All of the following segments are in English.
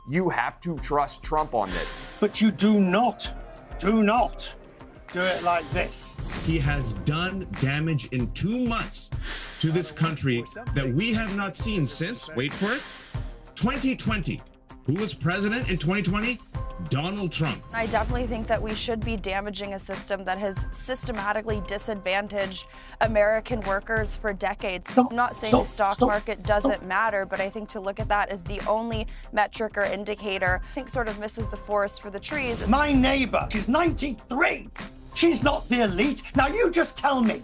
You have to trust Trump on this. But you do not do it like this. He has done damage in 2 months to this country that we have not seen since, wait for it, 2020. Who was president in 2020? Donald Trump. I definitely think that we should be damaging a system that has systematically disadvantaged American workers for decades. I'm not saying the stock market doesn't matter, but I think to look at that as the only metric or indicator, I think sort of misses the forest for the trees. My neighbor, she's 93. She's not the elite. Now you just tell me,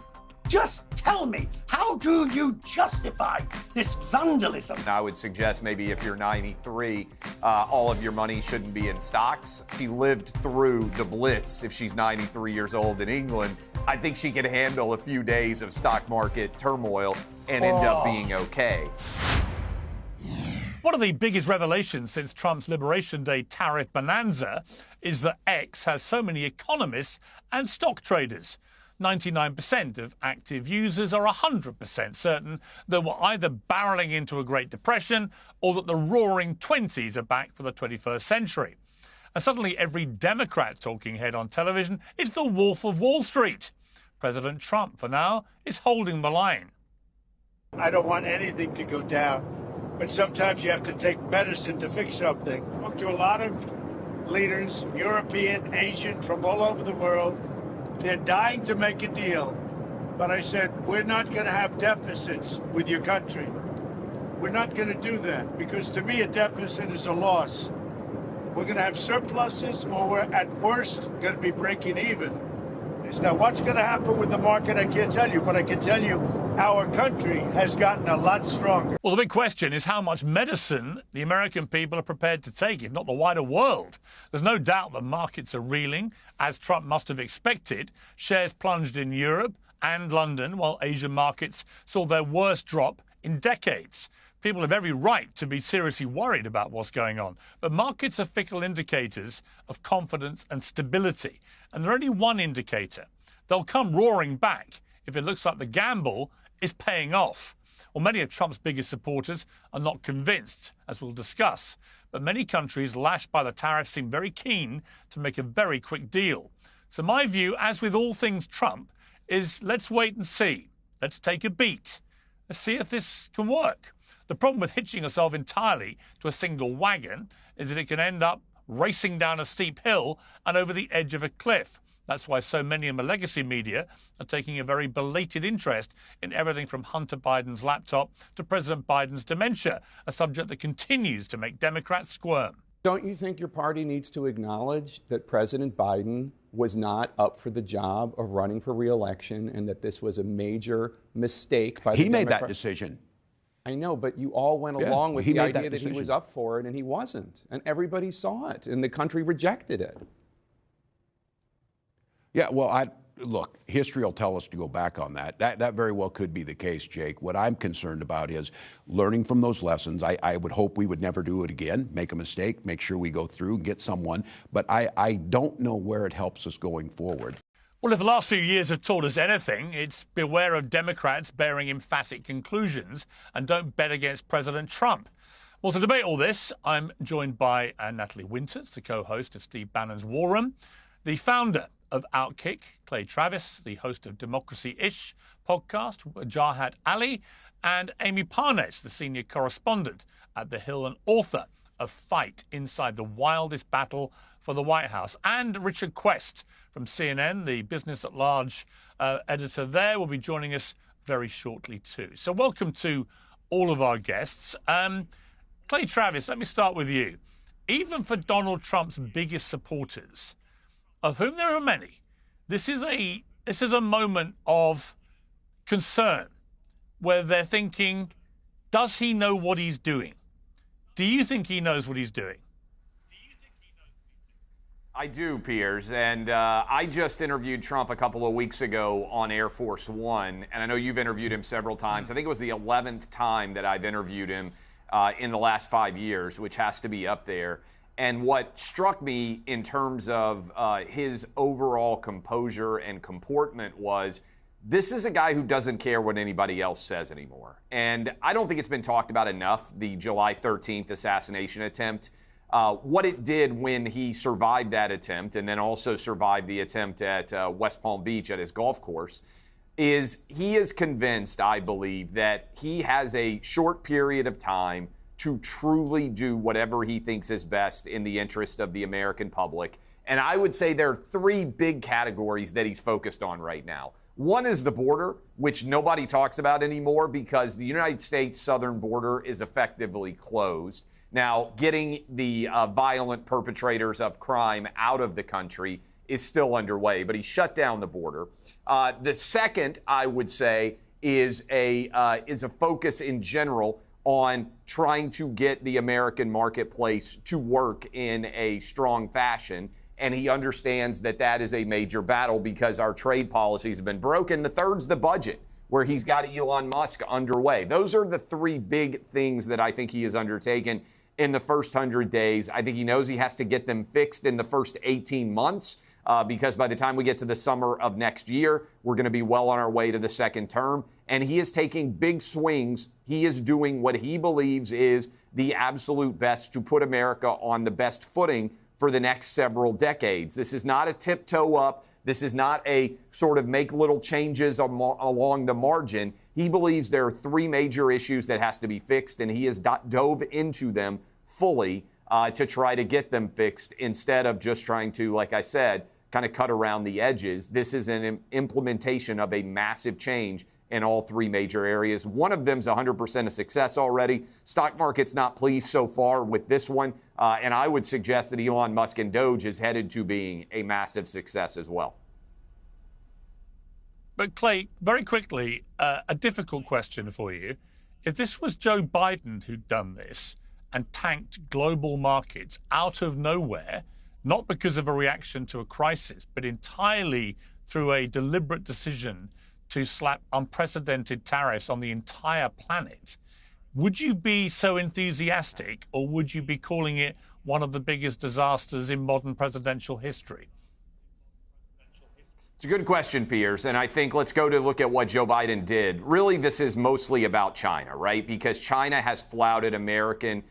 how do you justify this vandalism? I would suggest maybe if you're 93, all of your money shouldn't be in stocks. She lived through the Blitz. If she's 93 years old in England, I think she could handle a few days of stock market turmoil and end up being okay. One of the biggest revelations since Trump's Liberation Day tariff bonanza is that X has so many economists and stock traders. 99% of active users are 100% certain that we're either barreling into a Great Depression or that the roaring 20s are back for the 21st century. And suddenly every Democrat talking head on television is the Wolf of Wall Street. President Trump, for now, is holding the line. I don't want anything to go down, but sometimes you have to take medicine to fix something. I talked to a lot of leaders, European, Asian, from all over the world. They're dying to make a deal. But I said, we're not going to have deficits with your country. We're not going to do that, because to me, a deficit is a loss. We're going to have surpluses, or we're at worst going to be breaking even. Now, what's going to happen with the market, I can't tell you, but I can tell you our country has gotten a lot stronger. Well, the big question is how much medicine the American people are prepared to take, if not the wider world. There's no doubt the markets are reeling, as Trump must have expected. Shares plunged in Europe and London, while Asian markets saw their worst drop in decades. People have every right to be seriously worried about what's going on. But markets are fickle indicators of confidence and stability. And they're only one indicator. They'll come roaring back if it looks like the gamble is paying off. Well, many of Trump's biggest supporters are not convinced, as we'll discuss. But many countries lashed by the tariffs seem very keen to make a very quick deal. So my view, as with all things Trump, is let's wait and see. Let's take a beat. Let's see if this can work. The problem with hitching yourself entirely to a single wagon is that it can end up racing down a steep hill and over the edge of a cliff. That's why so many in the legacy media are taking a very belated interest in everything from Hunter Biden's laptop to President Biden's dementia, a subject that continues to make Democrats squirm. Don't you think your party needs to acknowledge that President Biden was not up for the job of running for re-election and that this was a major mistake by the Democrats? He made that decision. I know, but you all went along with the idea that he was up for it, and he wasn't. And everybody saw it, and the country rejected it. Yeah, well, look, history will tell us to go back on that. That very well could be the case, Jake. What I'm concerned about is learning from those lessons. I would hope we would never do it again, make a mistake, make sure we go through and get someone. But I don't know where it helps us going forward. Well, if the last few years have taught us anything, it's beware of Democrats bearing emphatic conclusions and don't bet against President Trump. Well, to debate all this, I'm joined by Natalie Winters, the co-host of Steve Bannon's War Room, the founder of OutKick, Clay Travis, the host of Democracy-ish podcast, Jarhat Ali, and Amy Parnes, the senior correspondent at The Hill and author of Fight Inside the Wildest Battle for the White House. And Richard Quest from CNN, the Business at Large editor there, will be joining us very shortly too. So welcome to all of our guests. Clay Travis, let me start with you. Even for Donald Trump's biggest supporters, of whom there are many, this is a moment of concern where they're thinking, does he know what he's doing? Do you think he knows what he's doing? I do, Piers, and I just interviewed Trump a couple of weeks ago on Air Force One, and I know you've interviewed him several times. I think it was the 11th time that I've interviewed him in the last 5 years, which has to be up there. And what struck me in terms of his overall composure and comportment was this is a guy who doesn't care what anybody else says anymore. And I don't think it's been talked about enough, the July 13th assassination attempt. What it did when he survived that attempt and then also survived the attempt at West Palm Beach at his golf course is he is convinced, I believe, that he has a short period of time to truly do whatever he thinks is best in the interest of the American public. And I would say there are three big categories that he's focused on right now. One is the border, which nobody talks about anymore because the United States southern border is effectively closed. Now, getting the violent perpetrators of crime out of the country is still underway, but he shut down the border. The second, I would say, is a focus in general on trying to get the American marketplace to work in a strong fashion. And he understands that that is a major battle because our trade policies have been broken. The third's the budget, where he's got Elon Musk underway. Those are the three big things that I think he has undertaken in the first 100 days. I think he knows he has to get them fixed in the first 18 months because by the time we get to the summer of next year, we're going to be well on our way to the second term. And he is taking big swings. He is doing what he believes is the absolute best to put America on the best footing for the next several decades. This is not a tiptoe up. This is not a sort of make little changes along the margin. He believes there are three major issues that has to be fixed, and he has dove into them fully to try to get them fixed instead of just trying to, like I said, kind of cut around the edges. This is an implementation of a massive change in all three major areas. One of them is 100% a success already. Stock market's not pleased so far with this one. And I would suggest that Elon Musk and Doge is headed to being a massive success as well. But Clay, very quickly, a difficult question for you. If this was Joe Biden who'd done this and tanked global markets out of nowhere, not because of a reaction to a crisis, but entirely through a deliberate decision to slap unprecedented tariffs on the entire planet, would you be so enthusiastic, or would you be calling it one of the biggest disasters in modern presidential history? It's a good question, Piers, and I think let's go to look at what Joe Biden did. Really, this is mostly about China, right? Because China has flouted American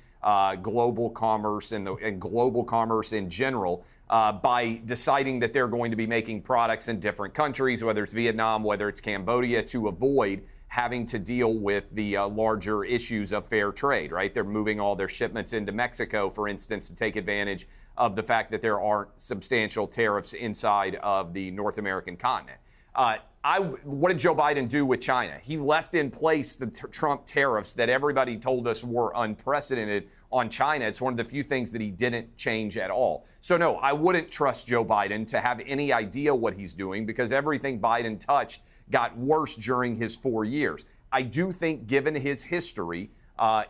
global commerce and global commerce in general by deciding that they're going to be making products in different countries, whether it's Vietnam, whether it's Cambodia, to avoid having to deal with the larger issues of fair trade, right? They're moving all their shipments into Mexico, for instance, to take advantage of the fact that there aren't substantial tariffs inside of the North American continent. What did Joe Biden do with China? He left in place the Trump tariffs that everybody told us were unprecedented on China. It's one of the few things that he didn't change at all. So no, I wouldn't trust Joe Biden to have any idea what he's doing because everything Biden touched got worse during his 4 years. I do think given his history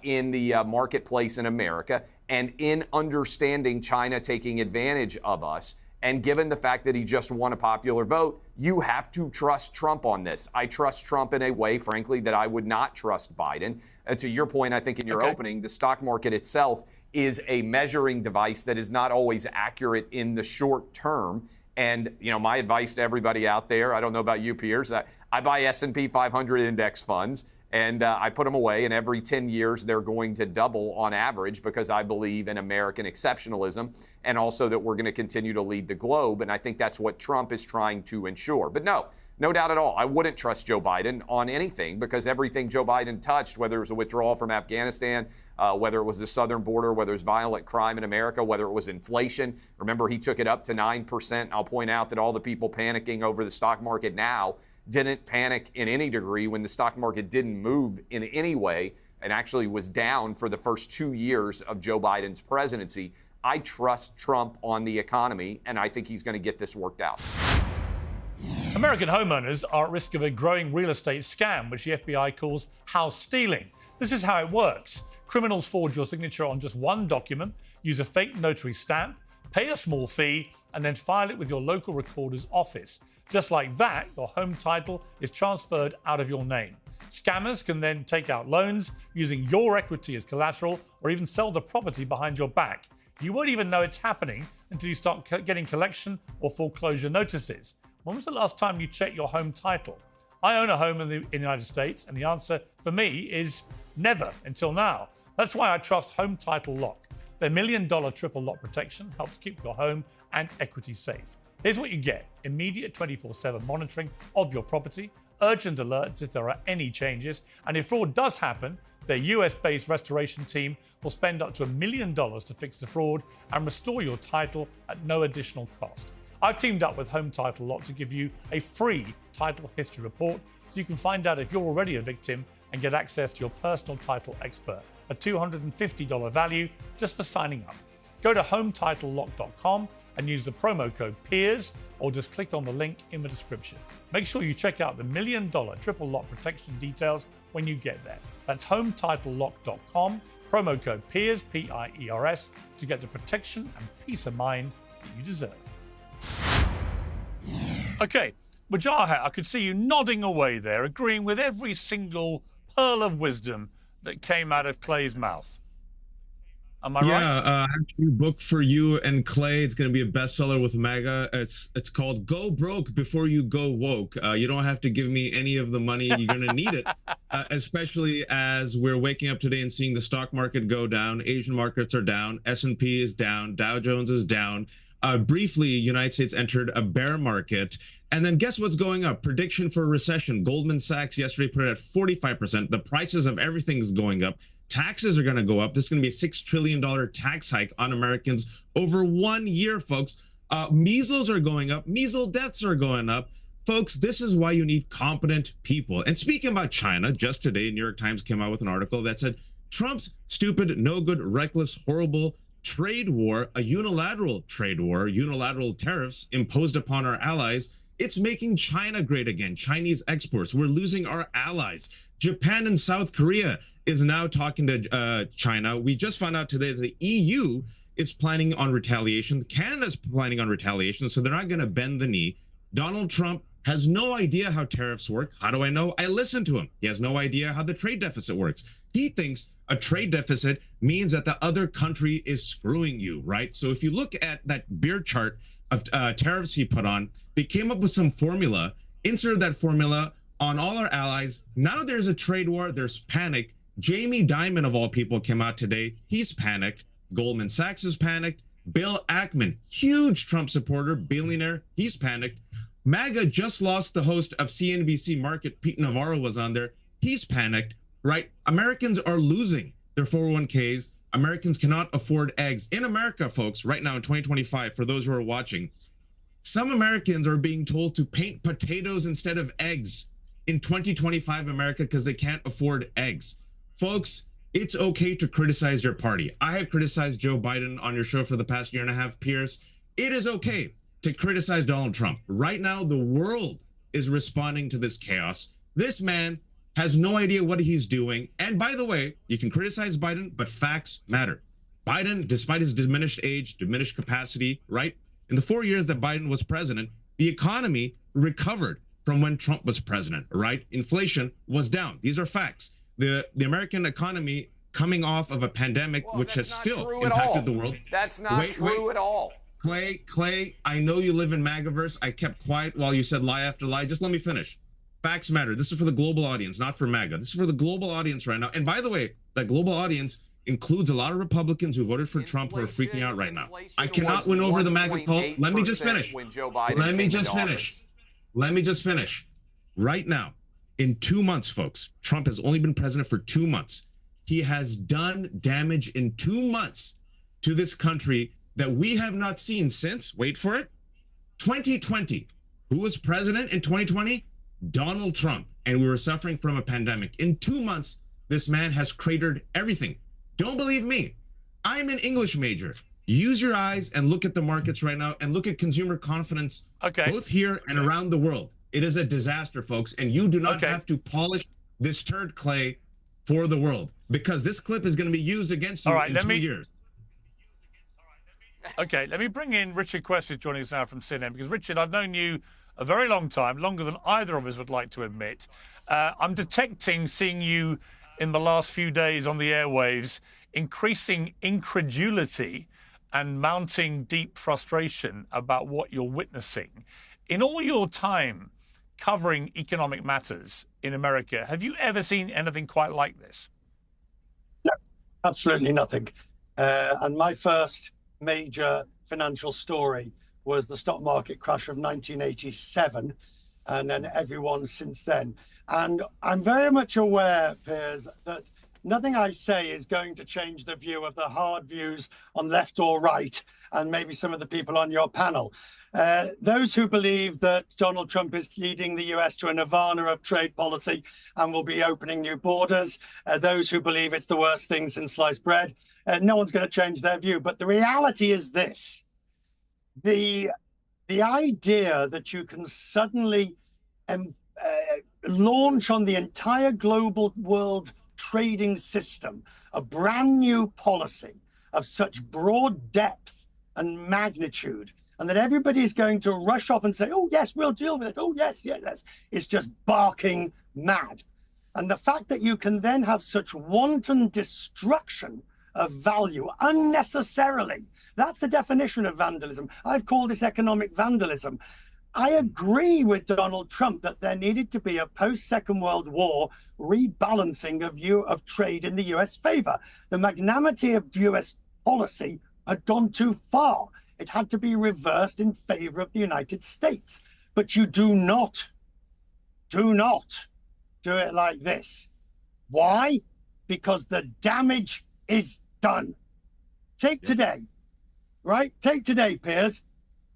in the marketplace in America and in understanding China taking advantage of us, and given the fact that he just won a popular vote, you have to trust Trump on this. I trust Trump in a way, frankly, that I would not trust Biden. And to your point, I think in your opening, the stock market itself is a measuring device that is not always accurate in the short term. And, you know, my advice to everybody out there, I don't know about you, Piers, I buy S&P 500 index funds. And I put them away, and every 10 years they're going to double on average because I believe in American exceptionalism and also that we're going to continue to lead the globe. And I think that's what Trump is trying to ensure. But no doubt at all, I wouldn't trust Joe Biden on anything because everything Joe Biden touched, whether it was a withdrawal from Afghanistan, whether it was the southern border, whether it was violent crime in America, whether it was inflation. Remember, he took it up to 9%. I'll point out that all the people panicking over the stock market now didn't panic in any degree when the stock market didn't move in any way and actually was down for the first 2 years of Joe Biden's presidency. I trust Trump on the economy, and I think he's going to get this worked out. American homeowners are at risk of a growing real estate scam, which the FBI calls house stealing. This is how it works. Criminals forge your signature on just one document, use a fake notary stamp, pay a small fee, and then file it with your local recorder's office. Just like that, your home title is transferred out of your name. Scammers can then take out loans using your equity as collateral or even sell the property behind your back. You won't even know it's happening until you start getting collection or foreclosure notices. When was the last time you checked your home title? I own a home in the United States, and the answer for me is never until now. That's why I trust Home Title Lock. Their $1 million triple lock protection helps keep your home and equity safe. Here's what you get: immediate 24/7 monitoring of your property, urgent alerts if there are any changes, and if fraud does happen, their US-based restoration team will spend up to $1 million to fix the fraud and restore your title at no additional cost. I've teamed up with Home Title Lock to give you a free title history report so you can find out if you're already a victim and get access to your personal title expert, a $250 value just for signing up. Go to HometitleLock.com and use the promo code PEERS, or just click on the link in the description. Make sure you check out the $1 million triple lock protection details when you get there. That's HometitleLock.com, promo code PEERS, P-I-E-R-S, to get the protection and peace of mind that you deserve. Okay, Wajahat, I could see you nodding away there, agreeing with every single pearl of wisdom that came out of Clay's mouth. Am I right? Yeah, I have a new book for you and Clay. It's going to be a bestseller with MAGA. It's called Go Broke Before You Go Woke. You don't have to give me any of the money. You're going to need it, especially as we're waking up today and seeing the stock market go down. Asian markets are down. S&P is down. Dow Jones is down. Briefly, United States entered a bear market. And then guess what's going up? Prediction for a recession. Goldman Sachs yesterday put it at 45%. The prices of everything is going up. Taxes are going to go up. This is going to be a $6 trillion tax hike on Americans over 1 year, folks. Measles are going up. Measles deaths are going up. Folks, this is why you need competent people. And speaking about China, just today, New York Times came out with an article that said Trump's stupid, no good, reckless, horrible trade war, a unilateral trade war, unilateral tariffs imposed upon our allies, it's making China great again. Chinese exports. We're losing our allies. Japan and South Korea is now talking to China. We just found out today that the EU is planning on retaliation. Canada's planning on retaliation, so they're not going to bend the knee. Donald Trump has no idea how tariffs work. How do I know? I listen to him. He has no idea how the trade deficit works. He thinks a trade deficit means that the other country is screwing you, right? So if you look at that beer chart of tariffs he put on, they came up with some formula, inserted that formula on all our allies. Now there's a trade war. There's panic. Jamie Dimon, of all people, came out today. He's panicked. Goldman Sachs is panicked. Bill Ackman, huge Trump supporter, billionaire, he's panicked. MAGA just lost the host of CNBC Market. Pete Navarro was on there. He's panicked, right? Americans are losing their 401ks. Americans cannot afford eggs. In America, folks, right now in 2025, for those who are watching, some Americans are being told to paint potatoes instead of eggs in 2025 America because they can't afford eggs. Folks, it's okay to criticize your party. I have criticized Joe Biden on your show for the past year and a half, Piers. It is okay to criticize Donald Trump. Right now, the world is responding to this chaos. This man has no idea what he's doing. And by the way, you can criticize Biden, but facts matter. Biden, despite his diminished age, diminished capacity, right? In the 4 years that Biden was president, the economy recovered from when Trump was president, right? Inflation was down. These are facts. The American economy coming off of a pandemic, which has still impacted the world. That's not true at all. Clay, I know you live in MAGAverse. I kept quiet while you said lie after lie. Just let me finish. Facts matter. This is for the global audience, not for MAGA. This is for the global audience right now. And by the way, that global audience includes a lot of Republicans who voted for Trump who are freaking out right now. I cannot win over the MAGA cult. Let me just finish. Let me just finish. Right now, in 2 months, folks, Trump has only been president for 2 months. He has done damage in 2 months to this country that we have not seen since, wait for it, 2020. Who was president in 2020? Donald Trump. And we were suffering from a pandemic. In 2 months, this man has cratered everything. Don't believe me. I'm an English major. Use your eyes and look at the markets right now and look at consumer confidence, both here and around the world. It is a disaster, folks. And you do not have to polish this turd, Clay, for the world, because this clip is going to be used against you in 2 years. Okay, let me bring in Richard Quest, who's joining us now from CNN, because, Richard, I've known you a very long time, longer than either of us would like to admit. I'm detecting, seeing you in the last few days on the airwaves, increasing incredulity and mounting deep frustration about what you're witnessing. In all your time covering economic matters in America, have you ever seen anything quite like this? No, absolutely nothing. And my first major financial story was the stock market crash of 1987, and then everyone since then. And I'm very much aware, Piers, that nothing I say is going to change the view of the hard views on left or right, and maybe some of the people on your panel. Those who believe that Donald Trump is leading the US to a nirvana of trade policy and will be opening new borders, those who believe it's the worst thing since sliced bread, no one's going to change their view. But the reality is this. The idea that you can suddenly launch on the entire global world trading system a brand new policy of such broad depth and magnitude, and that everybody's going to rush off and say, oh, yes, we'll deal with it. Oh, yes, yes, it's just barking mad. And the fact that you can then have such wanton destruction of value unnecessarily, that's the definition of vandalism. I've called this economic vandalism. I agree with Donald Trump that there needed to be a post-Second World War rebalancing of trade in the US favor. The magnanimity of US policy had gone too far. It had to be reversed in favor of the United States. But you do not do it like this. Why? Because the damage is done. Take today, right? Take today, Piers.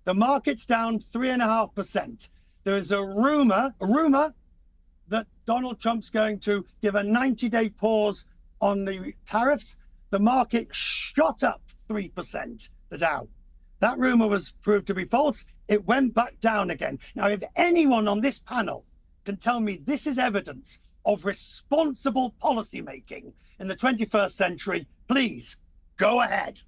The market's down 3.5%. There is a rumor that Donald Trump's going to give a 90-day pause on the tariffs. The market shot up 3%, the Dow. That rumor was proved to be false. It went back down again. Now, if anyone on this panel can tell me this is evidence of responsible policymaking in the 21st century, please go ahead.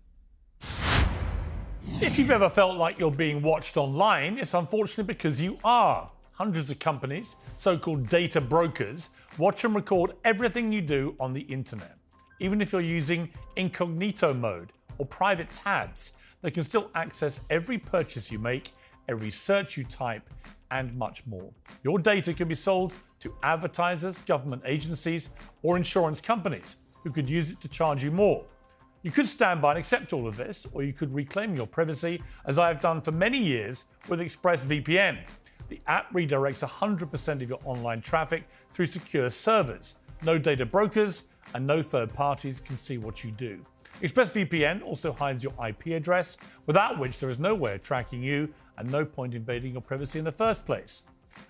If you've ever felt like you're being watched online, it's unfortunately because you are. Hundreds of companies, so-called data brokers, watch and record everything you do on the internet. Even if you're using incognito mode or private tabs, they can still access every purchase you make, every search you type, and much more. Your data can be sold to advertisers, government agencies, or insurance companies who could use it to charge you more. You could stand by and accept all of this, or you could reclaim your privacy, as I have done for many years with ExpressVPN. The app redirects 100% of your online traffic through secure servers. No data brokers and no third parties can see what you do. ExpressVPN also hides your IP address, without which there is no way of tracking you and no point invading your privacy in the first place.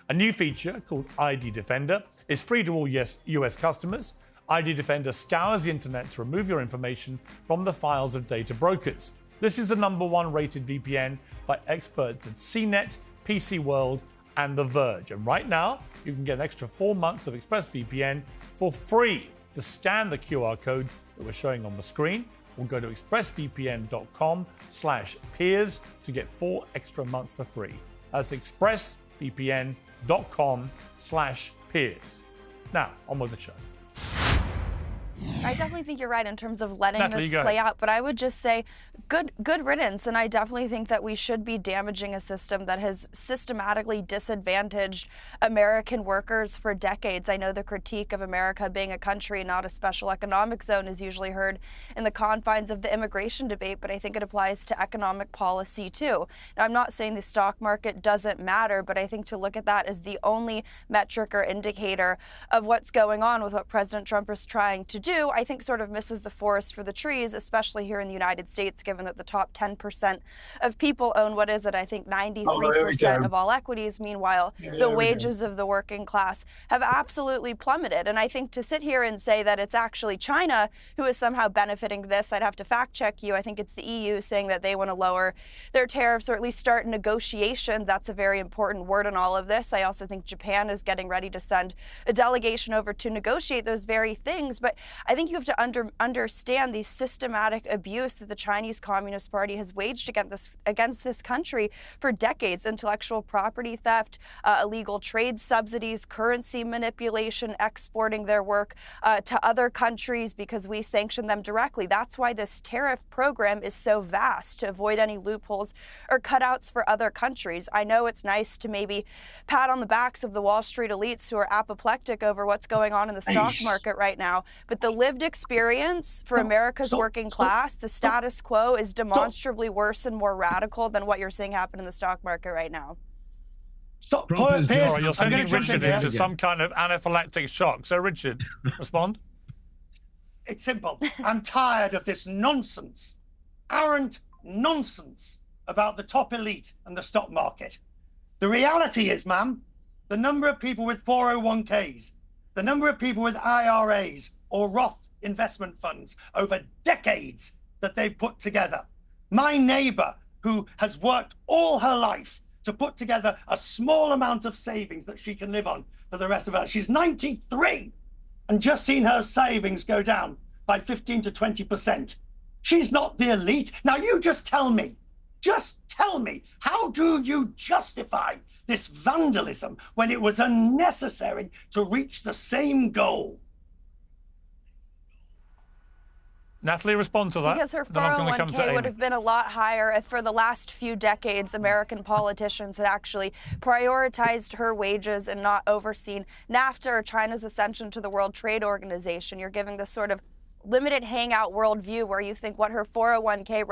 A new feature called ID Defender is free to all US customers. ID Defender scours the internet to remove your information from the files of data brokers. This is the #1 rated VPN by experts at CNET, PC World, and The Verge. And right now, you can get an extra 4 months of ExpressVPN for free. To scan the QR code that we're showing on the screen, or go to expressvpn.com/peers to get 4 extra months for free. That's expressvpn.com/peers. Now, on with the show. I definitely think you're right in terms of letting Natalie, this play out, but I would just say good riddance. And I definitely think that we should be damaging a system that has systematically disadvantaged American workers for decades. I know the critique of America being a country, not a special economic zone, is usually heard in the confines of the immigration debate, but I think it applies to economic policy too. Now, I'm not saying the stock market doesn't matter, but I think to look at that as the only metric or indicator of what's going on with what President Trump is trying to do, I think sort of misses the forest for the trees, especially here in the United States, given that the top 10% of people own, what is it, I think 93% of all equities. Meanwhile, the wages of the working class have absolutely plummeted. And I think to sit here and say that it's actually China who is somehow benefiting this, I'd have to fact check you. I think it's the EU saying that they want to lower their tariffs or at least start negotiations. That's a very important word in all of this. I also think Japan is getting ready to send a delegation over to negotiate those very things. But I think you have to understand the systematic abuse that the Chinese Communist Party has waged against this country for decades. Intellectual property theft, illegal trade subsidies, currency manipulation, exporting their work to other countries because we sanction them directly. That's why this tariff program is so vast, to avoid any loopholes or cutouts for other countries. I know it's nice to maybe pat on the backs of the Wall Street elites who are apoplectic over what's going on in the stock market right now, but the lived experience for America's working class, the status quo is demonstrably worse and more radical than what you're seeing happen in the stock market right now. Stop. You're sending Richard into some kind of anaphylactic shock. So, Richard, respond. It's simple. I'm tired of this nonsense, arrant nonsense about the top elite and the stock market. The reality is, ma'am, the number of people with 401ks, the number of people with IRAs or Roth investment funds over decades that they've put together. My neighbor, who has worked all her life to put together a small amount of savings that she can live on for the rest of her life. She's 93 and just seen her savings go down by 15 to 20%. She's not the elite. Now you just tell me, how do you justify this vandalism when it was unnecessary to reach the same goal? Natalie, respond to that. Because her 401k would have been a lot higher if for the last few decades American politicians had actually prioritized her wages and not overseen NAFTA or China's ascension to the World Trade Organization. You're giving this sort of limited hangout worldview where you think what her 401k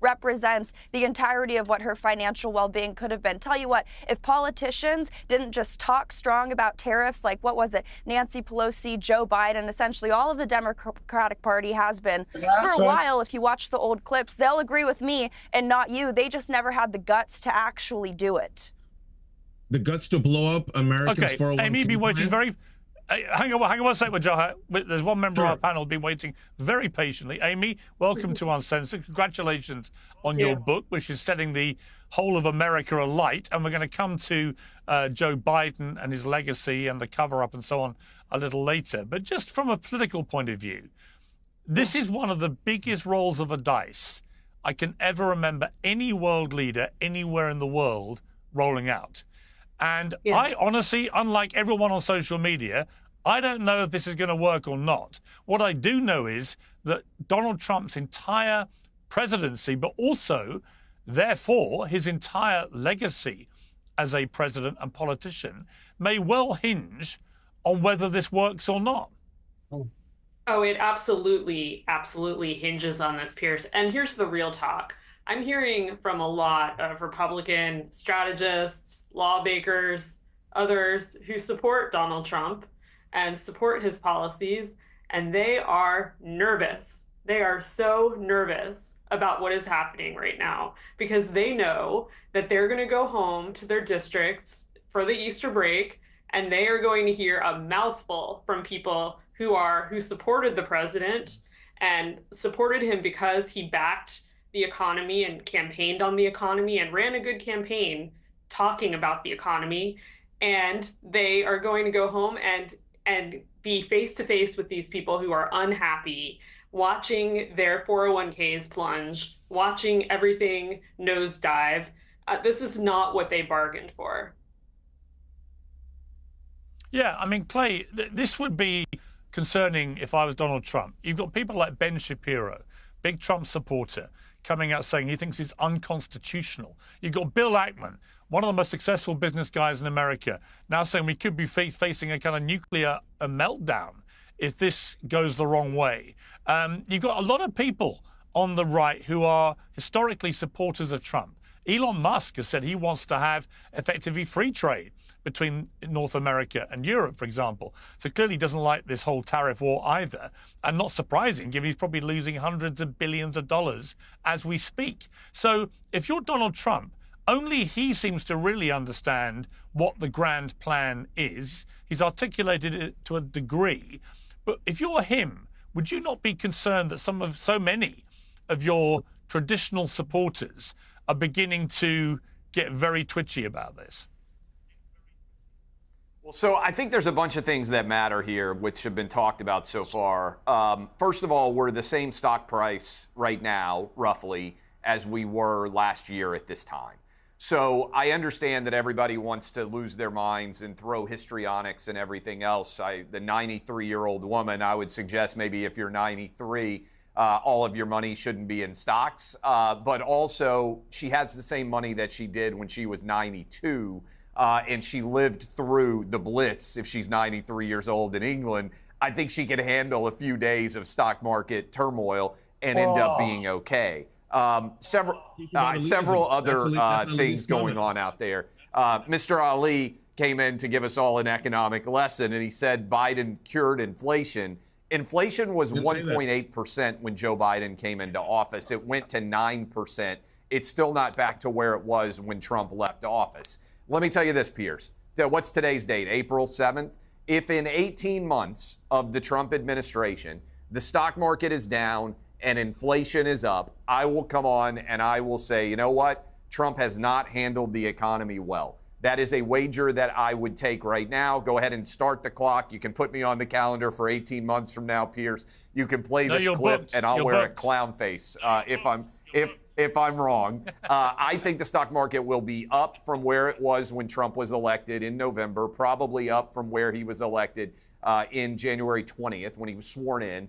represents the entirety of what her financial well-being could have been. Tell you what, if politicians didn't just talk strong about tariffs, like what was it, Nancy Pelosi, Joe Biden, essentially all of the Democratic Party has been for a while. If you watch the old clips, they'll agree with me and not you. They just never had the guts to actually do it. The guts to blow up Americans' 401k. Amy, be waiting very... Hang on one second, Wajahat. There's one member of our panel who's been waiting very patiently. Amy, welcome to Uncensored. Congratulations on your book, which is setting the whole of America alight. And we're going to come to Joe Biden and his legacy and the cover-up and so on a little later. But just from a political point of view, this is one of the biggest rolls of the dice I can ever remember any world leader anywhere in the world rolling out. And I honestly, unlike everyone on social media, I don't know if this is going to work or not. What I do know is that Donald Trump's entire presidency, but also, therefore, his entire legacy as a president and politician may well hinge on whether this works or not. Oh, it absolutely hinges on this, Piers. And here's the real talk. I'm hearing from a lot of Republican strategists, lawmakers, others who support Donald Trump and support his policies, and they are nervous. They are so nervous about what is happening right now because they know that they're going to go home to their districts for the Easter break, and they are going to hear a mouthful from people who supported the president and supported him because he backed the economy and campaigned on the economy and ran a good campaign talking about the economy. And they are going to go home and be face to face with these people who are unhappy, watching their 401ks plunge, watching everything nosedive. This is not what they bargained for. Yeah, I mean, Clay, this would be concerning if I was Donald Trump. You've got people like Ben Shapiro, big Trump supporter, coming out saying he thinks it's unconstitutional. You've got Bill Ackman, one of the most successful business guys in America, now saying we could be facing a kind of nuclear meltdown if this goes the wrong way. You've got a lot of people on the right who are historically supporters of Trump. Elon Musk has said he wants to have effectively free trade between North America and Europe, for example. So clearly he doesn't like this whole tariff war either. And not surprising, given he's probably losing hundreds of billions of dollars as we speak. So if you're Donald Trump, only he seems to really understand what the grand plan is. He's articulated it to a degree. But if you're him, would you not be concerned that so many of your traditional supporters are beginning to get very twitchy about this? Well, so I think there's a bunch of things that matter here, which have been talked about so far. First of all, we're the same stock price right now, roughly, as we were last year at this time. So I understand that everybody wants to lose their minds and throw histrionics and everything else. The 93-year-old woman, I would suggest maybe if you're 93, all of your money shouldn't be in stocks. But also, she has the same money that she did when she was 92. And she lived through the Blitz if she's 93 years old in England. I think she could handle a few days of stock market turmoil and end up being okay. Several other things going on out there. Mr. Ali came in to give us all an economic lesson, and he said Biden cured inflation. Inflation was 1.8% when Joe Biden came into office. It went to 9%. It's still not back to where it was when Trump left office. Let me tell you this, Piers. What's today's date? April 7th? If in 18 months of the Trump administration, the stock market is down and inflation is up, I will come on and I will say, you know what? Trump has not handled the economy well. That is a wager that I would take right now. Go ahead and start the clock. You can put me on the calendar for 18 months from now, Piers. You can play this clip and I'll wear a clown face if I'm wrong. I think the stock market will be up from where it was when Trump was elected in November, probably up from where he was elected in January 20th when he was sworn in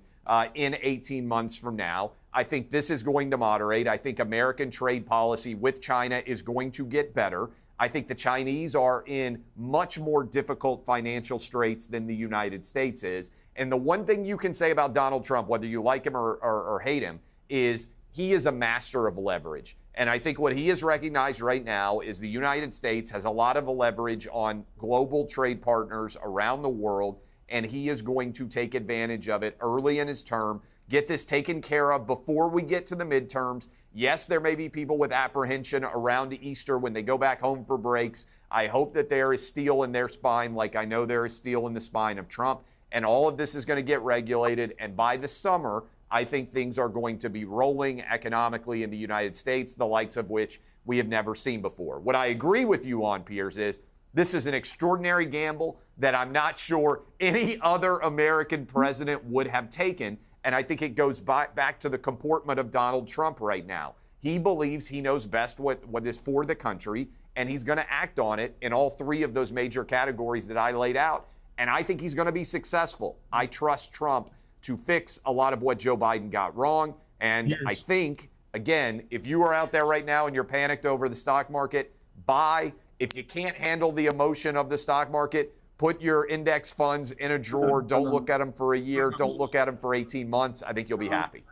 18 months from now. I think this is going to moderate. I think American trade policy with China is going to get better. I think the Chinese are in much more difficult financial straits than the United States is. And the one thing you can say about Donald Trump, whether you like him or hate him, is he is a master of leverage. And I think what he has recognized right now is the United States has a lot of leverage on global trade partners around the world, and he is going to take advantage of it early in his term, get this taken care of before we get to the midterms. Yes, there may be people with apprehension around Easter when they go back home for breaks. I hope that there is steel in their spine, like I know there is steel in the spine of Trump. And all of this is going to get regulated. And by the summer, I think things are going to be rolling economically in the United States, the likes of which we have never seen before. What I agree with you on, Piers, is this is an extraordinary gamble that I'm not sure any other American president would have taken. And I think it goes back to the comportment of Donald Trump right now. He believes he knows best what is for the country, and he's going to act on it in all three of those major categories that I laid out. And I think he's going to be successful. I trust Trump to fix a lot of what Joe Biden got wrong. And I think, again, if you are out there right now and you're panicked over the stock market, buy. If you can't handle the emotion of the stock market, put your index funds in a drawer. Don't look at them for a year. Don't look at them for 18 months. I think you'll be happy.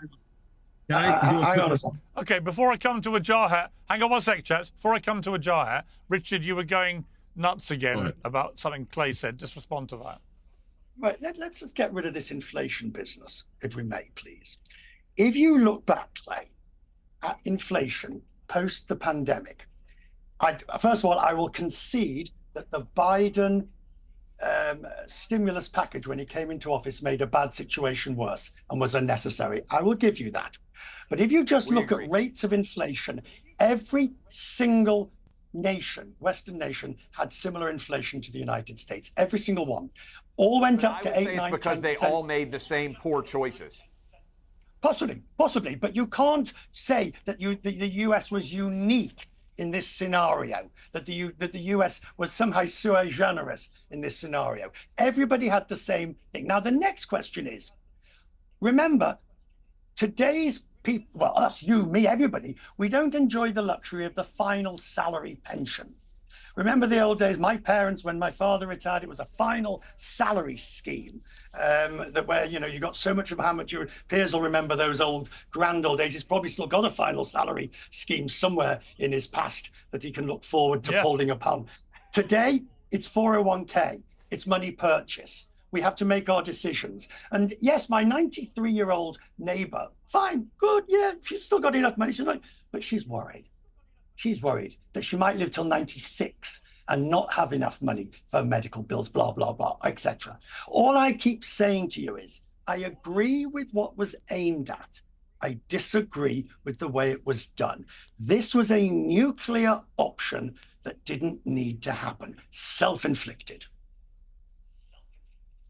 Okay, before I come to a jar hat, hang on one sec, chaps. Before I come to a jar hat, Richard, you were going nuts again about something Clay said. Just respond to that. Right, let's just get rid of this inflation business, if we may, please. If you look back, Clay, at inflation post the pandemic, first of all, I will concede that the Biden stimulus package when he came into office made a bad situation worse and was unnecessary. I will give you that. But if you just look at rates of inflation, every single nation, Western nation, had similar inflation to the United States. Every single one. All went up to 8, 9, 10%. It's because they all made the same poor choices. Possibly. But you can't say that the US was unique in this scenario, that the US was somehow sui generis in this scenario. Everybody had the same thing. Now, the next question is, remember, today's people, well, us, you, me, everybody, we don't enjoy the luxury of the final salary pension. Remember the old days, my parents, when my father retired, it was a final salary scheme where, you got so much of how much Piers will remember those grand old days. He's probably still got a final salary scheme somewhere in his past that he can look forward to pulling upon. Today, it's 401k. It's money purchase. We have to make our decisions. And yes, my 93-year-old neighbor, fine, good, yeah, she's still got enough money. But she's worried. She's worried that she might live till 96 and not have enough money for medical bills, blah, blah, blah, etc. All I keep saying to you is, I agree with what was aimed at. I disagree with the way it was done. This was a nuclear option that didn't need to happen, self-inflicted.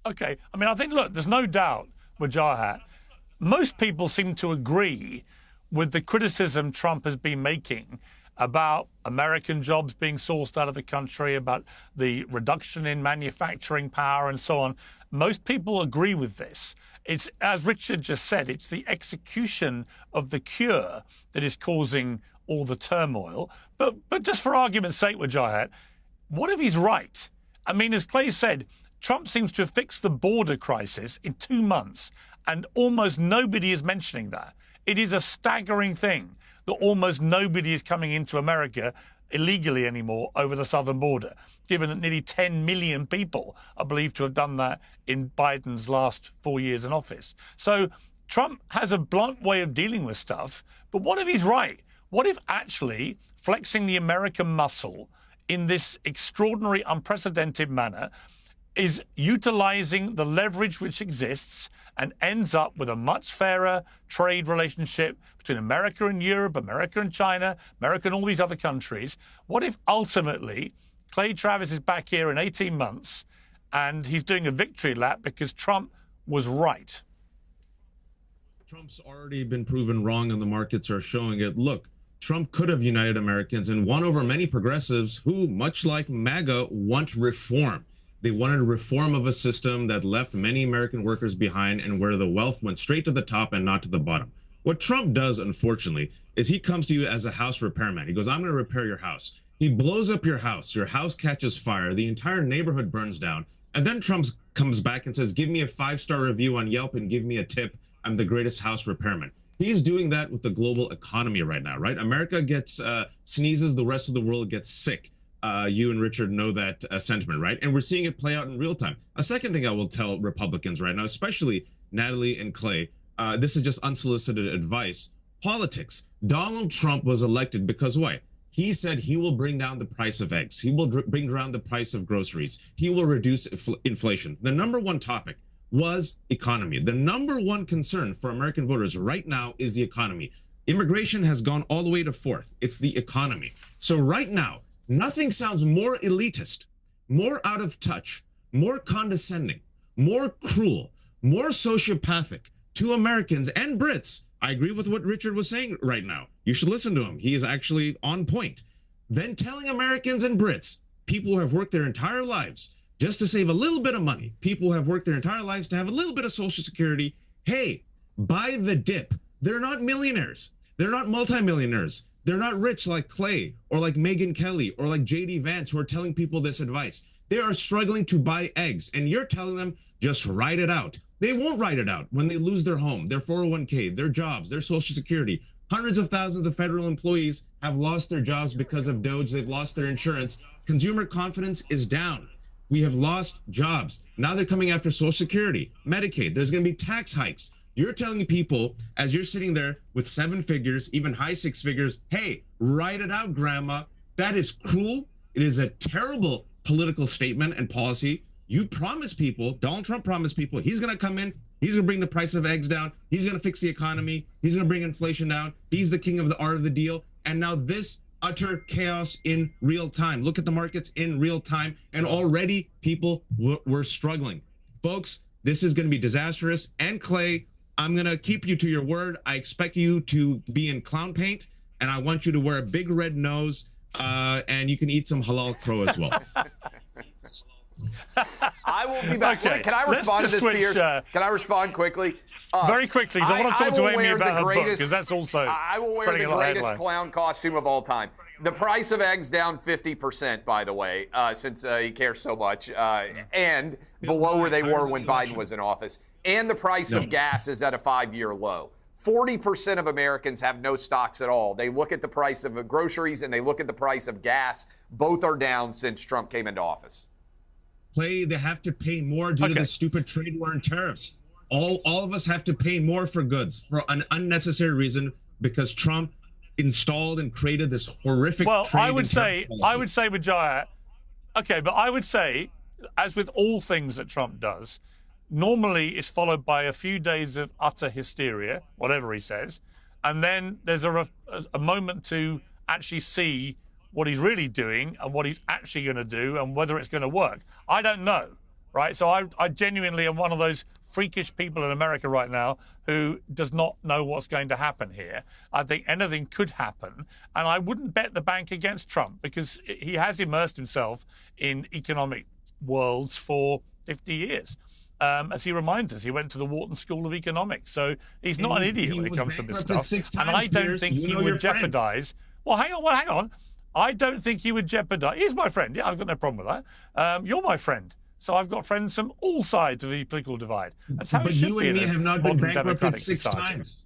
Okay, I mean, I think, look, there's no doubt with Jarhat, most people seem to agree with the criticism Trump has been making about American jobs being sourced out of the country, about the reduction in manufacturing power and so on. Most people agree with this. It's, as Richard just said, it's the execution of the cure that is causing all the turmoil. But just for argument's sake with Jarhat, what if he's right? I mean, as Clay said, Trump seems to have fixed the border crisis in 2 months, and almost nobody is mentioning that. It is a staggering thing that almost nobody is coming into America illegally anymore over the southern border, given that nearly 10 million people are believed to have done that in Biden's last 4 years in office. So Trump has a blunt way of dealing with stuff, but what if he's right? What if actually flexing the American muscle in this extraordinary, unprecedented manner is utilizing the leverage which exists and ends up with a much fairer trade relationship between America and Europe, America and China, America and all these other countries? What if ultimately Clay Travis is back here in 18 months and he's doing a victory lap because Trump was right? Trump's already been proven wrong and the markets are showing it. Look, Trump could have united Americans and won over many progressives who, much like MAGA, want reform. They wanted a reform of a system that left many American workers behind and where the wealth went straight to the top and not to the bottom. What Trump does, unfortunately, is he comes to you as a house repairman. He goes, I'm going to repair your house. He blows up your house catches fire, the entire neighborhood burns down, and then Trump comes back and says, give me a 5-star review on Yelp and give me a tip. I'm the greatest house repairman. He's doing that with the global economy right now, right? America gets sneezes, the rest of the world gets sick. You and Richard know that sentiment, right? And we're seeing it play out in real time. A second thing I will tell Republicans right now, especially Natalie and Clay, this is just unsolicited advice. Politics. Donald Trump was elected because why? He said he will bring down the price of eggs. He will bring down the price of groceries. He will reduce inflation. The number one topic was economy. The number one concern for American voters right now is the economy. Immigration has gone all the way to 4th. It's the economy. So right now, nothing sounds more elitist, more out of touch, more condescending, more cruel, more sociopathic to Americans and Brits. I agree with what Richard was saying right now. You should listen to him. He is actually on point. Then telling Americans and Brits, people who have worked their entire lives just to save a little bit of money, people who have worked their entire lives to have a little bit of Social Security, hey, buy the dip. They're not millionaires. They're not multimillionaires. They're not rich like Clay or like Megyn Kelly or like J.D. Vance who are telling people this advice. They are struggling to buy eggs, and you're telling them just write it out. They won't write it out when they lose their home, their 401k, their jobs, their Social Security. Hundreds of thousands of federal employees have lost their jobs because of DOGE. They've lost their insurance. Consumer confidence is down. We have lost jobs. Now they're coming after Social Security, Medicaid. There's going to be tax hikes. You're telling people, as you're sitting there with 7 figures, even high 6 figures, hey, write it out, grandma. That is cruel. It is a terrible political statement and policy. You promise people, Donald Trump promised people, he's going to come in, he's going to bring the price of eggs down, he's going to fix the economy, he's going to bring inflation down, he's the king of the art of the deal. And now this utter chaos in real time. Look at the markets in real time, and already people were struggling. Folks, this is going to be disastrous. And Clay, I'm going to keep you to your word. I expect you to be in clown paint, and I want you to wear a big red nose, and you can eat some halal crow as well. I will be back. Okay, Can I respond to this, Piers? Can I respond quickly? Very quickly, I want to talk to Amy about her book, because that's also I will wear the greatest clown costume of all time. The price of eggs down 50%, by the way, since he cares so much, and below where they were when Biden was in office. And the price of gas is at a 5-year low. 40% of Americans have no stocks at all. They look at the price of groceries and they look at the price of gas. Both are down since Trump came into office. Clay, they have to pay more due to the stupid trade war and tariffs. All of us have to pay more for goods for an unnecessary reason because Trump installed and created this horrific trade I would say, Vijaya, okay, but I would say, as with all things that Trump does, normally it's followed by a few days of utter hysteria, whatever he says, and then there's a moment to actually see what he's really doing and what he's actually going to do and whether it's going to work. I don't know, right? So I genuinely am one of those freakish people in America right now who does not know what's going to happen here. I think anything could happen, and I wouldn't bet the bank against Trump because he has immersed himself in economic worlds for 50 years. As he reminds us, he went to the Wharton School of Economics, so he's not an idiot when it comes to this stuff. And I don't think he would jeopardize. Well, hang on. I don't think he would jeopardize. He's my friend. Yeah, I've got no problem with that. You're my friend. So I've got friends from all sides of the political divide. That's how But it should you be and me in a have not been modern bankrupted democratic 6 society. times.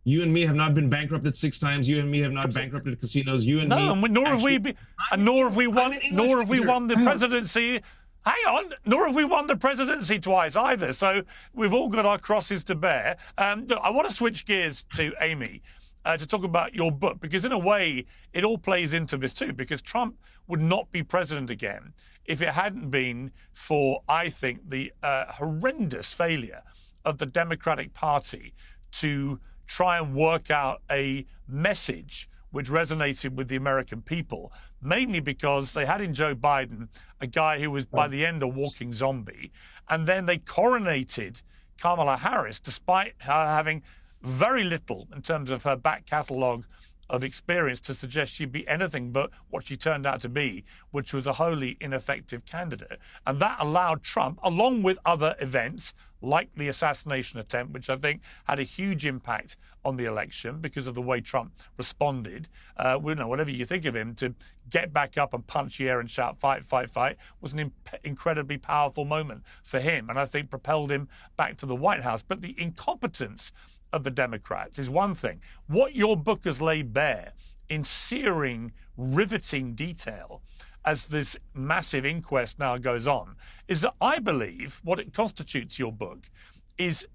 You and me have not been bankrupted 6 times. You and me have not bankrupted casinos. You and No, me. nor have we been, and nor have we won. Nor have we won the presidency. Hang on, nor have we won the presidency twice either. So we've all got our crosses to bear. Look, I want to switch gears to Amy to talk about your book, because in a way it all plays into this too. Because Trump would not be president again if it hadn't been for, I think, the horrendous failure of the Democratic Party to try and work out a message which resonated with the American people, mainly because they had in Joe Biden a guy who was by the end a walking zombie, and then they coronated Kamala Harris despite her having very little in terms of her back catalogue of experience to suggest she'd be anything but what she turned out to be, which was a wholly ineffective candidate. And that allowed Trump, along with other events like the assassination attempt, which I think had a huge impact on the election because of the way Trump responded, whatever you think of him, to get back up and punch the air and shout, fight, fight, fight, was an incredibly powerful moment for him, and I think propelled him back to the White House. But the incompetence of the Democrats is one thing. What your book has laid bare in searing, riveting detail as this massive inquest now goes on is that I believe what it constitutes, your book, is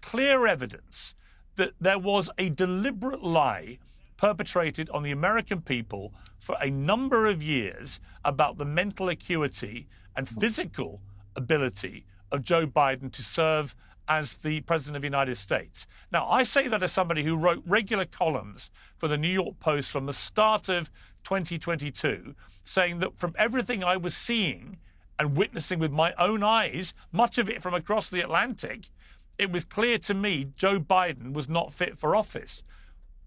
clear evidence that there was a deliberate lie perpetrated on the American people for a number of years about the mental acuity and physical ability of Joe Biden to serve as the President of the United States. Now, I say that as somebody who wrote regular columns for the New York Post from the start of 2022, saying that from everything I was seeing and witnessing with my own eyes, much of it from across the Atlantic, it was clear to me Joe Biden was not fit for office.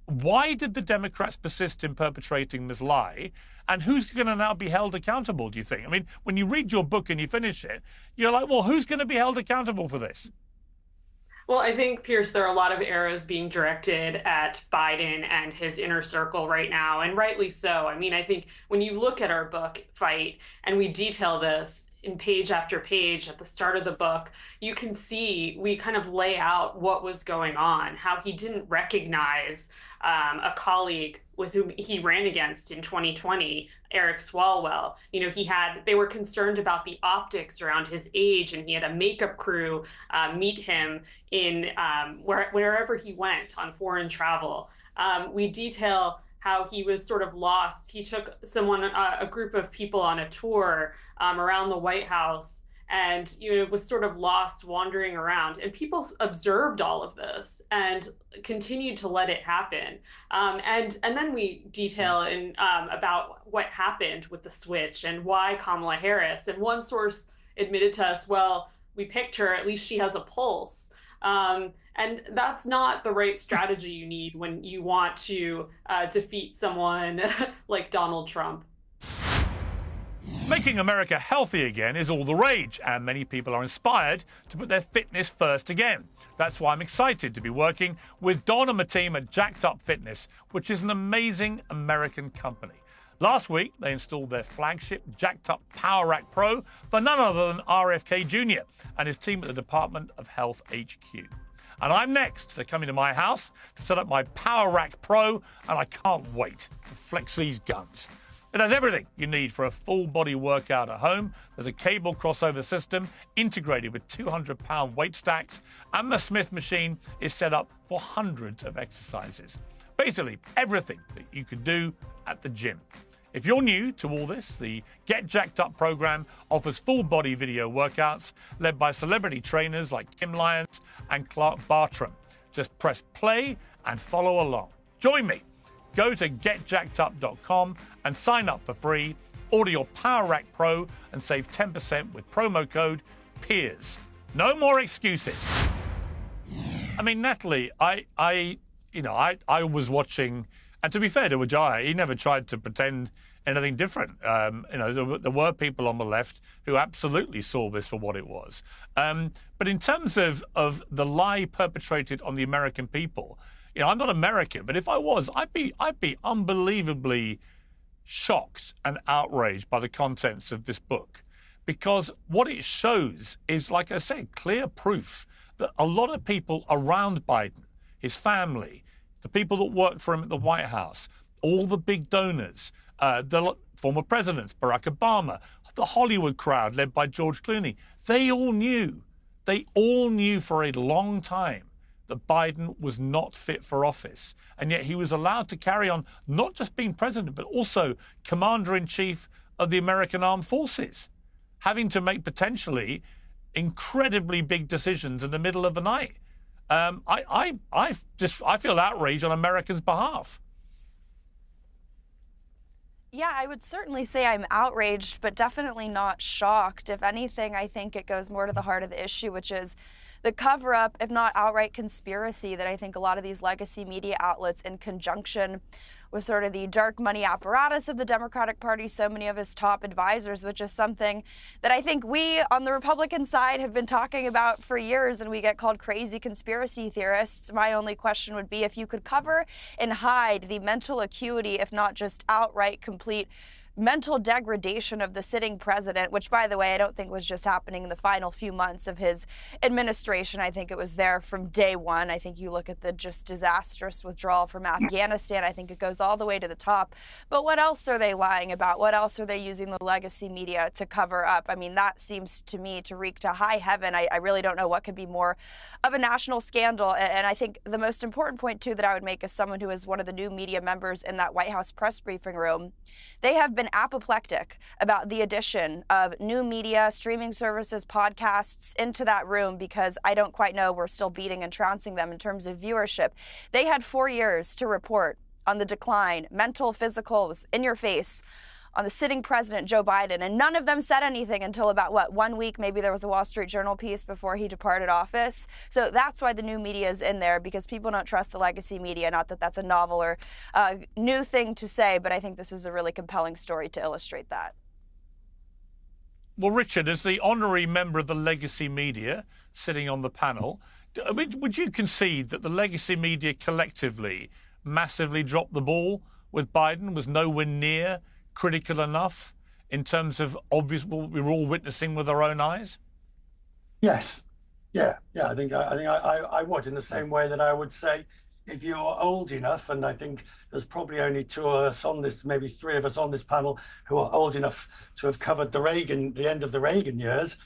Why did the Democrats persist in perpetrating this lie? And who's going to now be held accountable, do you think? I mean, when you read your book and you finish it, you're like, well, who's going to be held accountable for this? Well, I think, Piers, there are a lot of arrows being directed at Biden and his inner circle right now, and rightly so. I mean, I think when you look at our book, Fight, and we detail this in page after page at the start of the book, you can see we kind of lay out what was going on, how he didn't recognize a colleague with whom he ran against in 2020, Eric Swalwell. You know, they were concerned about the optics around his age, and he had a makeup crew meet him in wherever he went on foreign travel. We detail how he was sort of lost. He took a group of people on a tour around the White House, and was sort of lost wandering around, and people observed all of this and continued to let it happen. And then we detail about what happened with the switch and why Kamala Harris. And one source admitted to us, well, we picked her, at least she has a pulse. And that's not the right strategy you need when you want to defeat someone like Donald Trump. Making America healthy again is all the rage, and many people are inspired to put their fitness first again. That's why I'm excited to be working with Don and my team at Jacked Up Fitness, which is an amazing American company. Last week, they installed their flagship Jacked Up Power Rack Pro for none other than RFK Jr. and his team at the Department of Health HQ. And I'm next. They're coming to my house to set up my Power Rack Pro, and I can't wait to flex these guns. It has everything you need for a full-body workout at home. There's a cable crossover system integrated with 200-pound weight stacks, and the Smith machine is set up for hundreds of exercises. Basically, everything that you could do at the gym. If you're new to all this, the Get Jacked Up program offers full-body video workouts led by celebrity trainers like Kim Lyons and Clark Bartram. Just press play and follow along. Join me. Go to getjackedup.com and sign up for free. Order your Power Rack Pro and save 10% with promo code PIERS. No more excuses. I mean, Natalie, I was watching, and to be fair to Ujaya, he never tried to pretend anything different. There were people on the left who absolutely saw this for what it was. But in terms of the lie perpetrated on the American people, I'm not American, but if I was, I'd be unbelievably shocked and outraged by the contents of this book, because what it shows is, like I said, clear proof that a lot of people around Biden, his family, the people that worked for him at the White House, all the big donors, the former presidents, Barack Obama, the Hollywood crowd led by George Clooney, they all knew for a long time that Biden was not fit for office. And yet he was allowed to carry on not just being president, but also commander-in-chief of the American Armed Forces, having to make potentially incredibly big decisions in the middle of the night. I feel outraged on Americans' behalf. Yeah, I would certainly say I'm outraged, but definitely not shocked. If anything, I think it goes more to the heart of the issue, which is the cover-up, if not outright conspiracy, that I think a lot of these legacy media outlets, in conjunction with sort of the dark money apparatus of the Democratic Party, so many of his top advisors, which is something that I think we on the Republican side have been talking about for years, and we get called crazy conspiracy theorists. My only question would be if you could cover and hide the mental acuity, if not just outright complete mental degradation of the sitting president, which, by the way, I don't think was just happening in the final few months of his administration. I think it was there from day one. I think you look at the just disastrous withdrawal from Afghanistan. I think it goes all the way to the top. But what else are they lying about? What else are they using the legacy media to cover up? I mean, that seems to me to reek to high heaven. I really don't know what could be more of a national scandal. And I think the most important point, too, that I would make as someone who is one of the new media members in that White House press briefing room, they have been apoplectic about the addition of new media, streaming services, podcasts into that room, because I don't quite know, we're still beating and trouncing them in terms of viewership. They had 4 years to report on the decline, mental, physical, was in your face, on the sitting president, Joe Biden, and none of them said anything until about, 1 week? Maybe there was a Wall Street Journal piece before he departed office. So that's why the new media is in there, because people don't trust the legacy media. Not that that's a novel or new thing to say, but I think this is a really compelling story to illustrate that. Well, Richard, as the honorary member of the legacy media sitting on the panel, would you concede that the legacy media collectively massively dropped the ball with Biden, was nowhere near critical enough in terms of obvious what we were all witnessing with our own eyes? Yes. Yeah. I think I would, in the same way that I would say, if you're old enough, and I think there's probably only 2 of us on this, maybe 3 of us on this panel who are old enough to have covered the end of the Reagan years,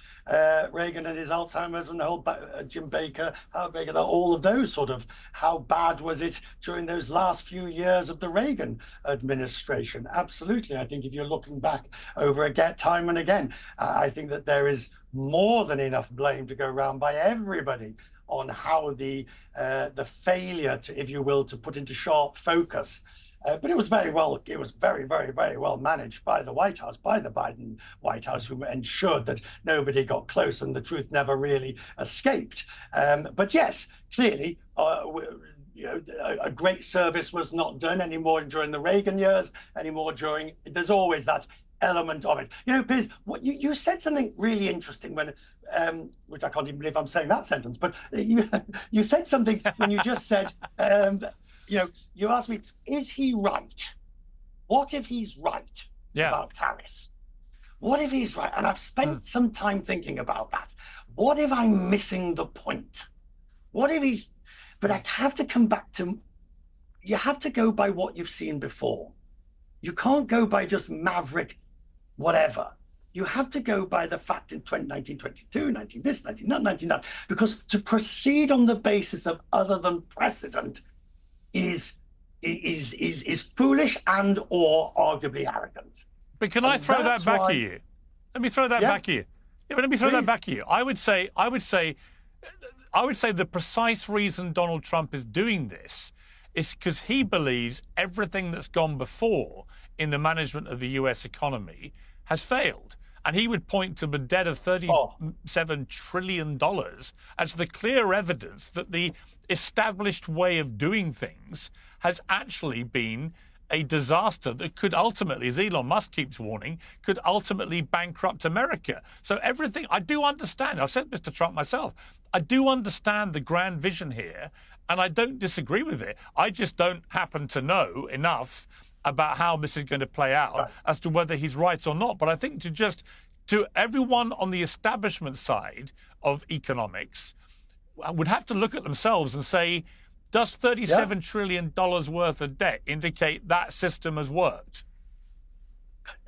Reagan and his Alzheimer's and the whole Jim Baker, Howard Baker, all of those sort of, how bad was it during those last few years of the Reagan administration? Absolutely. I think if you're looking back over again, time and again, I think that there is more than enough blame to go around by everybody on how the failure to, if you will, to put into sharp focus. But it was very, very, very well managed by the White House, by the Biden White House, who ensured that nobody got close and the truth never really escaped. But yes, clearly, a great service was not done anymore during the Reagan years, there's always that element of it. Piers, you said something really interesting when, which I can't even believe I'm saying that sentence, but you said something when you just said, you asked me, is he right? What if he's right about tariffs? What if he's right? And I've spent some time thinking about that. What if I'm missing the point? What if he's, but I have to come back to, you have to go by what you've seen before. You can't go by just maverick whatever. You have to go by the fact in 1922, 19 this, 19 that, 19 that, because to proceed on the basis of other than precedent is foolish and or arguably arrogant. But can I throw that back at you? Let me throw that back at you. Yeah, but let me throw that back at you. I would say the precise reason Donald Trump is doing this is because he believes everything that's gone before in the management of the US economy has failed. And he would point to a debt of $37 trillion as the clear evidence that the established way of doing things has actually been a disaster that could ultimately, as Elon Musk keeps warning, could ultimately bankrupt America. So everything, I do understand, I've said this to Trump myself, I do understand the grand vision here, and I don't disagree with it. I just don't happen to know enough about how this is going to play out as to whether he's right or not. But I think to to everyone on the establishment side of economics would have to look at themselves and say, does $37 trillion worth of debt indicate that system has worked?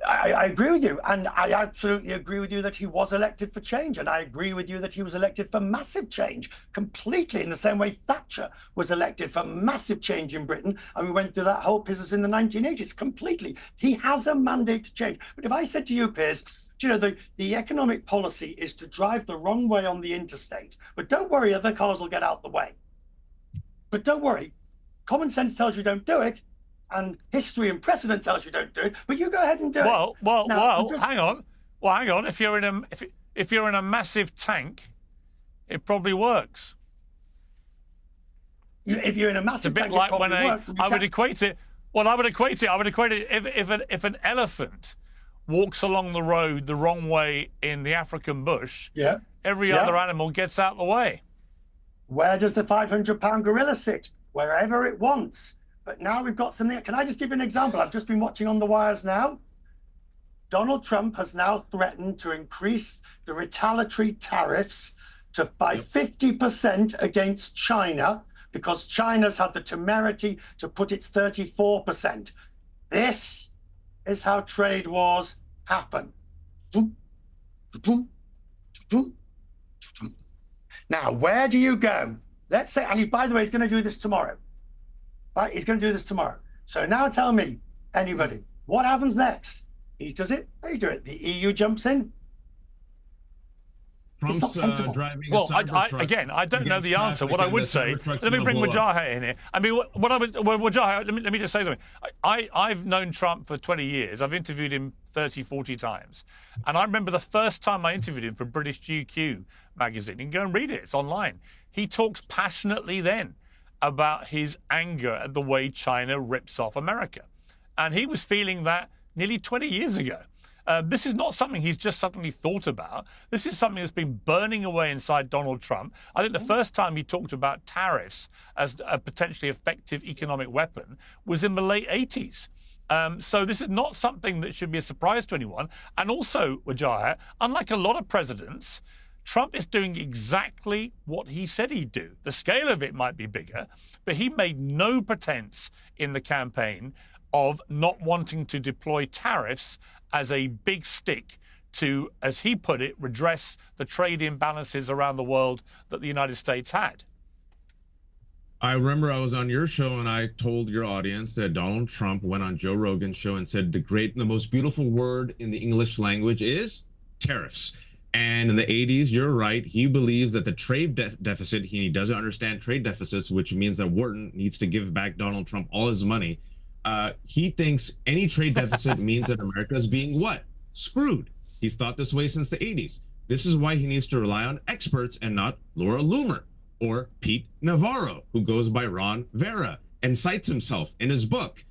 I agree with you, and I absolutely agree with you that he was elected for change, and I agree with you that he was elected for massive change, completely in the same way Thatcher was elected for massive change in Britain, and we went through that whole business in the 1980s completely. He has a mandate to change. But if I said to you, Piers, you know, the economic policy is to drive the wrong way on the interstate, but don't worry, other cars will get out the way. But don't worry, common sense tells you don't do it, and history and precedent tells you don't do it, but you go ahead and do it. Well, hang on. Well, hang on. If you're in a massive tank, it probably works. If you're in a massive tank, it's a bit like when works, I would equate it. Well, I would equate it if an elephant walks along the road the wrong way in the African bush. Every other animal gets out the way. Where does the 500-pound gorilla sit? Wherever it wants. But now we've got something. Can I just give you an example? I've just been watching on the wires now. Donald Trump has now threatened to increase the retaliatory tariffs by 50% against China because China's had the temerity to put its 34%. This is how trade wars happen. Now, where do you go? Let's say, and by the way, he's going to do this tomorrow. Right, he's going to do this tomorrow. So now tell me, anybody, what happens next? He does it, they do it. The EU jumps in. Trump's, it's not sensible. Well, I don't know the answer. What I would say, let me bring Wajahat in here. I mean, Wajahat, let me just say something. I've known Trump for 20 years. I've interviewed him 30, 40 times. And I remember the first time I interviewed him for British GQ magazine. You can go and read it. It's online. He talks passionately then about his anger at the way China rips off America. And he was feeling that nearly 20 years ago. This is not something he's just suddenly thought about. This is something that's been burning away inside Donald Trump. I think the first time he talked about tariffs as a potentially effective economic weapon was in the late 80s. So this is not something that should be a surprise to anyone. And also, Wajahat, unlike a lot of presidents, Trump is doing exactly what he said he'd do. The scale of it might be bigger, but he made no pretense in the campaign of not wanting to deploy tariffs as a big stick to, as he put it, redress the trade imbalances around the world that the United States had. I remember I was on your show and I told your audience that Donald Trump went on Joe Rogan's show and said the most beautiful word in the English language is tariffs. And in the 80s, you're right, he believes that the trade deficit, he doesn't understand trade deficits, which means that Wharton needs to give back Donald Trump all his money. He thinks any trade deficit means that America is being what? Screwed. He's thought this way since the 80s. This is why he needs to rely on experts and not Laura Loomer or Pete Navarro, who goes by Ron Vera and cites himself in his book.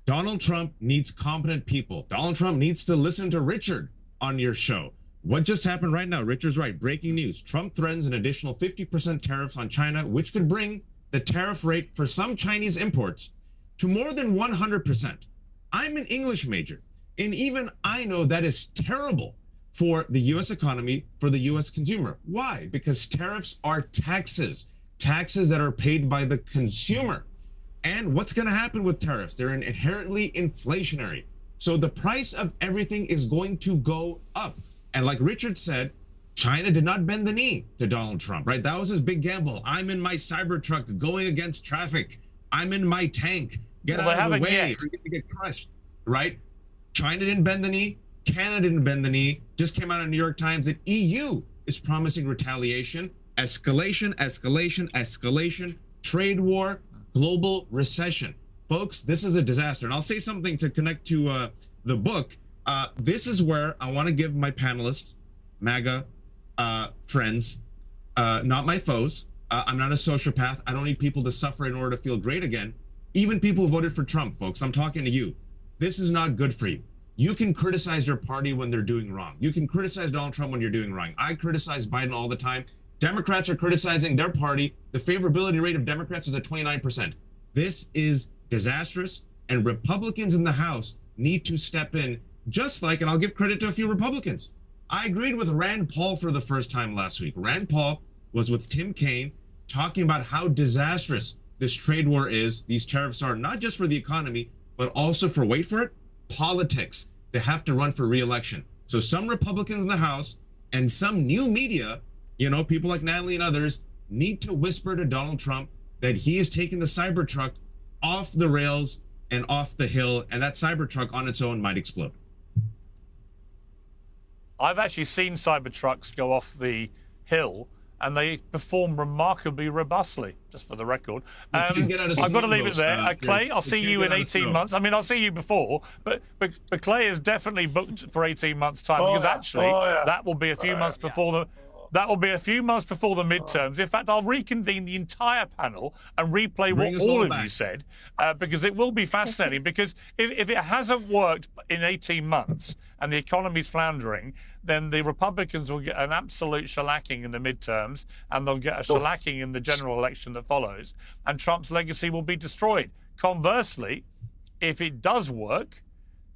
Donald Trump needs competent people. Donald Trump needs to listen to Richard on your show. What just happened right now? Richard's right. Breaking news. Trump threatens an additional 50% tariffs on China, which could bring the tariff rate for some Chinese imports to more than 100%. I'm an English major, and even I know that is terrible for the U.S. economy, for the U.S. consumer. Why? Because tariffs are taxes that are paid by the consumer. And what's going to happen with tariffs? They're inherently inflationary. So the price of everything is going to go up. And like Richard said, China did not bend the knee to Donald Trump, right? That was his big gamble. I'm in my Cybertruck going against traffic. I'm in my tank. Get out of the way. You're going to get crushed, right? China didn't bend the knee. Canada didn't bend the knee. Just came out in New York Times that EU is promising retaliation, escalation, trade war, global recession. Folks, this is a disaster. And I'll say something to connect to the book. This is where I want to give my panelists, MAGA friends, not my foes. I'm not a sociopath. I don't need people to suffer in order to feel great again. Even people who voted for Trump, folks, I'm talking to you. This is not good for you. You can criticize your party when they're doing wrong. You can criticize Donald Trump when you're doing wrong. I criticize Biden all the time. Democrats are criticizing their party. The favorability rate of Democrats is at 29%. This is disastrous, and Republicans in the House need to step in, just like, and I'll give credit to a few Republicans. I agreed with Rand Paul for the first time last week. Rand Paul was with Tim Kaine talking about how disastrous this trade war is. These tariffs are not just for the economy, but also for, wait for it, politics. They have to run for re-election. So some Republicans in the House and some new media, you know, people like Natalie and others, need to whisper to Donald Trump that he is taking the Cybertruck off the rails and off the hill, and that Cybertruck on its own might explode. I've actually seen Cybertrucks go off the hill, and they perform remarkably robustly, just for the record. I've got to leave it there. Clay, I'll see you in 18 months. I mean, I'll see you before, but Clay is definitely booked for 18 months' time, because actually that will be a few months before the... That will be a few months before the midterms. In fact, I'll reconvene the entire panel and replay what all of you said, because it will be fascinating. Because if it hasn't worked in 18 months and the economy's floundering, then the Republicans will get an absolute shellacking in the midterms, and they'll get a shellacking in the general election that follows, and Trump's legacy will be destroyed. Conversely, if it does work,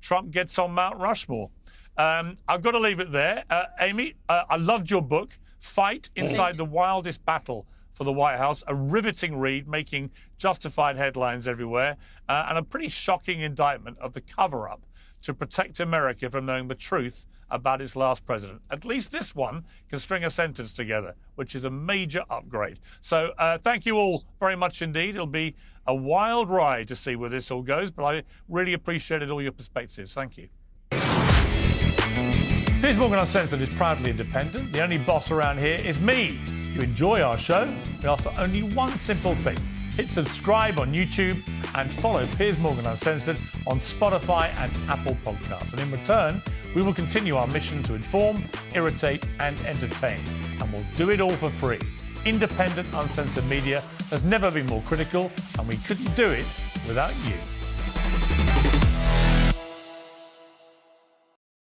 Trump gets on Mount Rushmore. I've got to leave it there. Amy, I loved your book, Fight Inside the Wildest Battle for the White House, a riveting read, making justified headlines everywhere, and a pretty shocking indictment of the cover-up to protect America from knowing the truth about its last president. At least this one can string a sentence together, which is a major upgrade. So thank you all very much indeed. It'll be a wild ride to see where this all goes, but I really appreciated all your perspectives. Thank you. Piers Morgan Uncensored is proudly independent. The only boss around here is me. If you enjoy our show, we ask for only one simple thing. Hit subscribe on YouTube and follow Piers Morgan Uncensored on Spotify and Apple Podcasts. And in return, we will continue our mission to inform, irritate and entertain. And we'll do it all for free. Independent, uncensored media has never been more critical, and we couldn't do it without you.